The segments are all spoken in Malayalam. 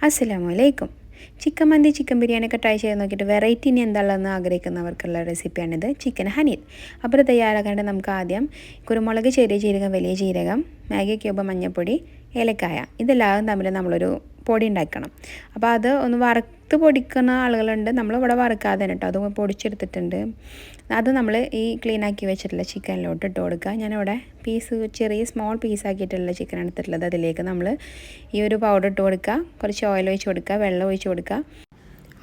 അസ്സലാമു അലൈക്കും. ചിക്കൻ മന്തി ചിക്കൻ ബിരിയാണിയൊക്കെ ട്രൈ ചെയ്ത് നോക്കിയിട്ട് വെറൈറ്റി ഇനി എന്താണെന്ന് ആഗ്രഹിക്കുന്നവർക്കുള്ള റെസിപ്പിയാണിത്. ചിക്കൻ ഹനീദ്. അപ്പോൾ ഇത് തയ്യാറാക്കാണ്ട് നമുക്ക് ആദ്യം കുരുമുളക്, ചെറിയ ജീരകം, വലിയ ജീരകം, മാഗി ക്യൂബ്, മഞ്ഞൾപ്പൊടി, ഏലക്കായ ഇതെല്ലാം തമ്മിൽ നമ്മളൊരു പൊടി ഉണ്ടാക്കണം. അപ്പോൾ അത് ഒന്ന് വറുത്ത് പൊടിക്കുന്ന ആളുകളുണ്ട്. നമ്മളിവിടെ വറുക്കാതെ കേട്ടോ, അത് പൊടിച്ചെടുത്തിട്ടുണ്ട്. അത് നമ്മൾ ഈ ക്ലീനാക്കി വെച്ചിട്ടുള്ള ചിക്കനിലോട്ട് ഇട്ട് കൊടുക്കുക. ഞാനിവിടെ ചെറിയ സ്മോൾ പീസാക്കിയിട്ടുള്ള ചിക്കൻ എടുത്തിട്ടുള്ളത്. അതിലേക്ക് നമ്മൾ ഈ ഒരു പൗഡർ ഇട്ട് കൊടുക്കുക, കുറച്ച് ഓയിൽ ഒഴിച്ച് കൊടുക്കുക, വെള്ളം ഒഴിച്ച് കൊടുക്കുക.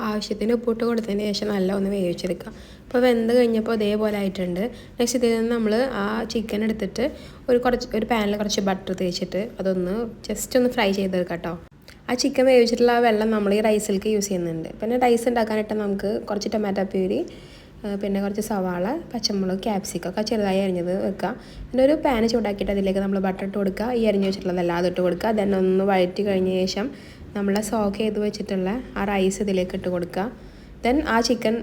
ആവശ്യത്തിന് ഉപ്പിട്ട് കൊടുത്തതിന് ശേഷം നല്ല ഒന്ന് വേവിച്ചെടുക്കുക. അപ്പോൾ വെന്ത് കഴിഞ്ഞപ്പോൾ ഇതേപോലെ ആയിട്ടുണ്ട്. നെക്സ്റ്റ് ഇതിൽ നിന്ന് നമ്മൾ ആ ചിക്കൻ എടുത്തിട്ട് ഒരു പാനിൽ കുറച്ച് ബട്ടർ തേച്ചിട്ട് അതൊന്ന് ജസ്റ്റ് ഒന്ന് ഫ്രൈ ചെയ്തെടുക്കാം കേട്ടോ. ആ ചിക്കൻ വേവിച്ചിട്ടുള്ള ആ വെള്ളം നമ്മൾ ഈ റൈസിലേക്ക് യൂസ് ചെയ്യുന്നുണ്ട്. പിന്നെ റൈസ് ഉണ്ടാക്കാനായിട്ട് നമുക്ക് കുറച്ച് ടൊമാറ്റോ പ്യൂരി, പിന്നെ കുറച്ച് സവാള, പച്ചമുളക്, ക്യാപ്സിക്കം ഒക്കെ ചെറുതായി അരിഞ്ഞത് വെക്കുക. പിന്നെ ഒരു പാന് ചൂടാക്കിയിട്ട് അതിലേക്ക് നമ്മൾ ബട്ടർ ഇട്ട് കൊടുക്കുക. ഈ അരിഞ്ഞ് വെച്ചിട്ടുള്ളതെല്ലാം അതിട്ട് കൊടുക്കുക. ദെൻ ഒന്ന് വഴറ്റി കഴിഞ്ഞ ശേഷം നമ്മൾ സോക്ക് ചെയ്ത് വെച്ചിട്ടുള്ള ആ റൈസ് ഇതിലേക്ക് ഇട്ട് കൊടുക്കുക. ദെൻ ആ ചിക്കൻ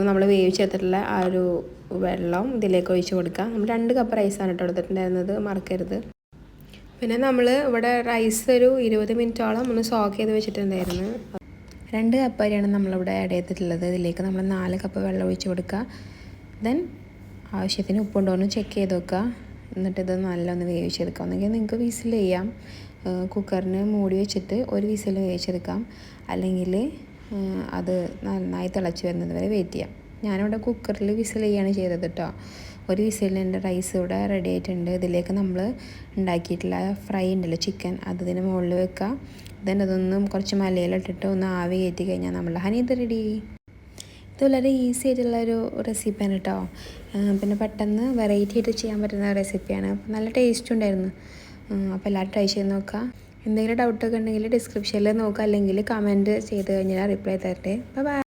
നമ്മൾ വേവിച്ചെടുത്തിട്ടുള്ള ആ ഒരു വെള്ളം ഇതിലേക്ക് ഒഴിച്ച് കൊടുക്കുക. നമ്മൾ 2 കപ്പ് റൈസാണ് ഇട്ട് കൊടുത്തിട്ടുണ്ടായിരുന്നത്, മറക്കരുത്. പിന്നെ നമ്മൾ ഇവിടെ റൈസ് ഒരു 20 മിനിറ്റോളം ഒന്ന് സോക്ക് ചെയ്ത് വെച്ചിട്ടുണ്ടായിരുന്നു. 2 കപ്പ് അരിയാണ് നമ്മളിവിടെ ആഡ് ചെയ്തിട്ടുള്ളത്. ഇതിലേക്ക് നമ്മൾ 4 കപ്പ് വെള്ളം ഒഴിച്ച് കൊടുക്കുക. ദെൻ ആവശ്യത്തിന് ഉപ്പുണ്ടോ എന്ന് ചെക്ക് ചെയ്ത് വെക്കുക. എന്നിട്ട് ഇത് നല്ലൊന്ന് വേവിച്ചെടുക്കാം. ഒന്നെങ്കിൽ നിങ്ങൾക്ക് വിസിൽ ചെയ്യാം, കുക്കറിന് മൂടി വെച്ചിട്ട് ഒരു വിസിൽ വേവിച്ചെടുക്കാം. അല്ലെങ്കിൽ അത് നന്നായി തിളച്ച് വരുന്നത് വരെ വെയിറ്റ് ചെയ്യാം. ഞാനിവിടെ കുക്കറിൽ വിസിൽ ചെയ്യാണ് ചെയ്തത് കേട്ടോ. ഒരു വിസിലിന് എൻ്റെ റൈസ് ഇവിടെ റെഡി ആയിട്ടുണ്ട്. ഇതിലേക്ക് നമ്മൾ ഉണ്ടാക്കിയിട്ടുള്ള ഫ്രൈ ഉണ്ടല്ലോ ചിക്കൻ, അതിന് മുകളിൽ വെക്കുക. ദെൻ അതൊന്നും കുറച്ച് മലയിലിട്ടിട്ട് ഒന്ന് ആവി കയറ്റി കഴിഞ്ഞാൽ നമ്മളുടെ ഹനീദ് റെഡി. ഇത് വളരെ ഈസി ആയിട്ടുള്ളൊരു റെസിപ്പിയാണ് കേട്ടോ. പിന്നെ പെട്ടെന്ന് വെറൈറ്റി ആയിട്ട് ചെയ്യാൻ പറ്റുന്ന റെസിപ്പിയാണ്. നല്ല ടേസ്റ്റും ഉണ്ടായിരുന്നു. അപ്പോൾ എല്ലാവരും ട്രൈ ചെയ്ത് നോക്കുക. എന്തെങ്കിലും ഡൗട്ടൊക്കെ ഉണ്ടെങ്കിൽ ഡിസ്ക്രിപ്ഷനിൽ നോക്കുക, അല്ലെങ്കിൽ കമൻറ്റ് ചെയ്ത് കഴിഞ്ഞാൽ റിപ്ലൈ തരട്ടെ. ബൈ.